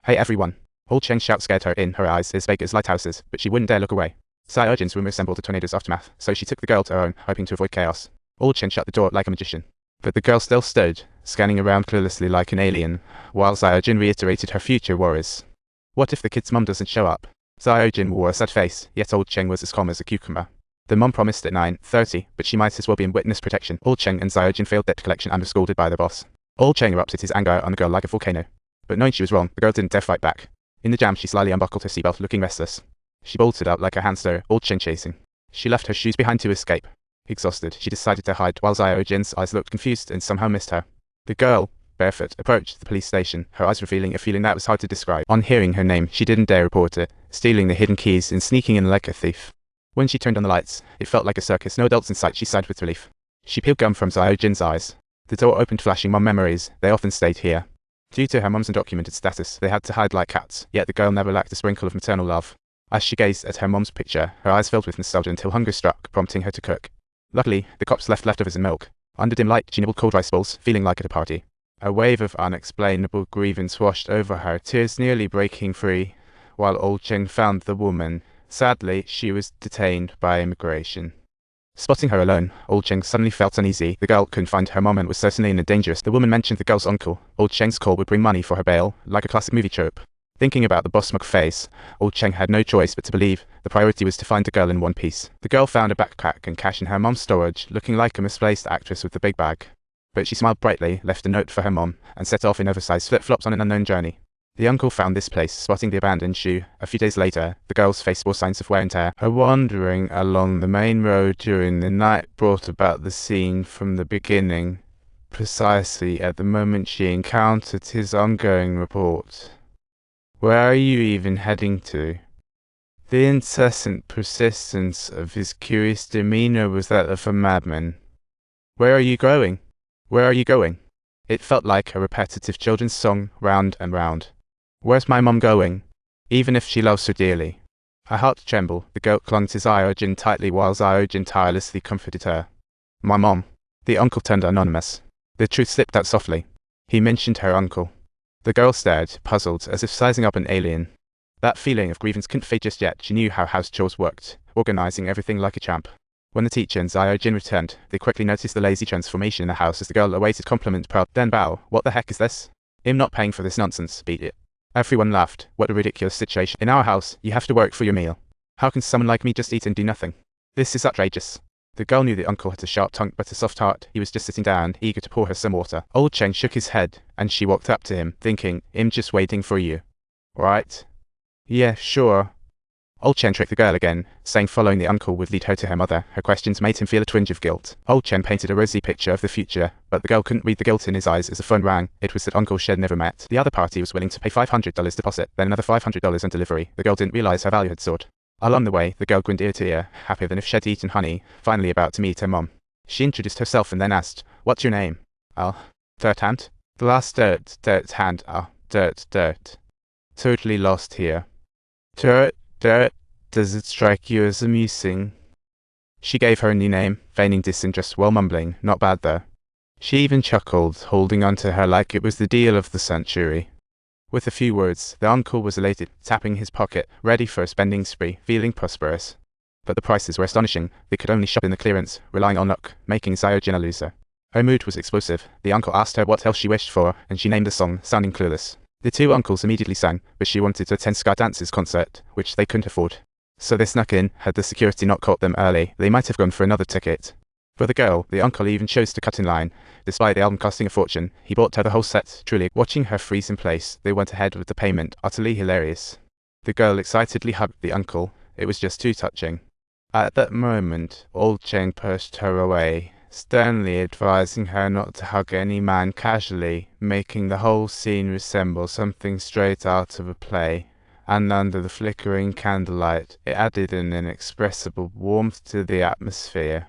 Hey everyone! Old Cheng's shout scared her in, her eyes as big as lighthouses, but she wouldn't dare look away. Siourgen's room resembled a tornado's aftermath, so she took the girl to her own, hoping to avoid chaos. Old Cheng shut the door like a magician. But the girl still stood, scanning around cluelessly like an alien, while Siourgen reiterated her future worries. What if the kid's mum doesn't show up? Siourgen wore a sad face, yet Old Cheng was as calm as a cucumber. The mum promised at 9:30, but she might as well be in witness protection. Old Cheng and Siourgen failed debt collection and were scolded by their boss. Old Cheng erupted his anger on the girl like a volcano. But knowing she was wrong, the girl didn't dare fight back. In the jam, she slyly unbuckled her seatbelt, looking restless. She bolted out like a hamster, Old Cheng chasing. She left her shoes behind to escape. Exhausted, she decided to hide, while Siourgen's eyes looked confused and somehow missed her. The girl, barefoot, approached the police station, her eyes revealing a feeling that was hard to describe. On hearing her name, she didn't dare report it, stealing the hidden keys and sneaking in like a thief. When she turned on the lights, it felt like a circus, no adults in sight. She sighed with relief. She peeled gum from Siourgen's eyes. The door opened, flashing mum memories. They often stayed here. Due to her mum's undocumented status, they had to hide like cats, yet the girl never lacked a sprinkle of maternal love. As she gazed at her mum's picture, her eyes filled with nostalgia until hunger struck, prompting her to cook. Luckily, the cops left leftovers and milk. Under dim light, she nibbled cold rice balls, feeling like at a party. A wave of unexplainable grievance washed over her, tears nearly breaking free, while Old Cheng found the woman. Sadly, she was detained by immigration. Spotting her alone, Old Cheng suddenly felt uneasy. The girl couldn't find her mom and was certainly dangerous. The woman mentioned the girl's uncle. Old Cheng's call would bring money for her bail, like a classic movie trope. Thinking about the boss smug face, Old Cheng had no choice but to believe the priority was to find the girl in one piece. The girl found a backpack and cash in her mom's storage, looking like a misplaced actress with the big bag. But she smiled brightly, left a note for her mom, and set off in oversized flip-flops on an unknown journey. The uncle found this place, spotting the abandoned shoe. A few days later, the girl's face bore signs of wear and tear. Her wandering along the main road during the night brought about the scene from the beginning, precisely at the moment she encountered his ongoing report. Where are you even heading to? The incessant persistence of his curious demeanor was that of a madman. Where are you going? Where are you going? It felt like a repetitive children's song, round and round. Where's my mum going? Even if she loves her dearly. Her heart trembled. The girl clung to Siourgen tightly while Siourgen tirelessly comforted her. My mom. The uncle turned anonymous. The truth slipped out softly. He mentioned her uncle. The girl stared, puzzled, as if sizing up an alien. That feeling of grievance couldn't fade just yet. She knew how house chores worked, organizing everything like a champ. When the teacher and Siourgen returned, they quickly noticed the lazy transformation in the house as the girl awaited compliment proud. Then bow. What the heck is this? I'm not paying for this nonsense, beat it. Everyone laughed. What a ridiculous situation. In our house, you have to work for your meal. How can someone like me just eat and do nothing? This is outrageous. The girl knew the uncle had a sharp tongue but a soft heart. He was just sitting down, eager to pour her some water. Old Cheng shook his head, and she walked up to him, thinking, I'm just waiting for you. Right? Yeah, sure. Old Cheng tricked the girl again, saying following the uncle would lead her to her mother. Her questions made him feel a twinge of guilt. Old Cheng painted a rosy picture of the future, but the girl couldn't read the guilt in his eyes as the phone rang. It was that Uncle Shed never met. The other party was willing to pay $500 deposit, then another $500 on delivery. The girl didn't realize her value had soared. Along the way, the girl grinned ear to ear, happier than if she'd eaten honey, finally about to meet her mom. She introduced herself and then asked, What's your name? Dirt Hand? The last dirt hand, dirt. Totally lost here. Dirt. Does it strike you as amusing? She gave her a new name, feigning disinterest while mumbling, Not bad though. She even chuckled, holding on to her like it was the deal of the century. With a few words, the uncle was elated, tapping his pocket, ready for a spending spree, feeling prosperous. But the prices were astonishing. They could only shop in the clearance, relying on luck, making Siourgen a loser. Her mood was explosive. The uncle asked her what else she wished for, and she named the song, sounding clueless. The two uncles immediately sang, but she wanted to attend Sky Dance's concert, which they couldn't afford. So they snuck in. Had the security not caught them early, they might have gone for another ticket. For the girl, the uncle even chose to cut in line. Despite the album costing a fortune, he bought her the whole set. Truly, watching her freeze in place, they went ahead with the payment, utterly hilarious. The girl excitedly hugged the uncle. It was just too touching. At that moment, Old Cheng pushed her away, sternly advising her not to hug any man casually, making the whole scene resemble something straight out of a play. And under the flickering candlelight, it added an inexpressible warmth to the atmosphere.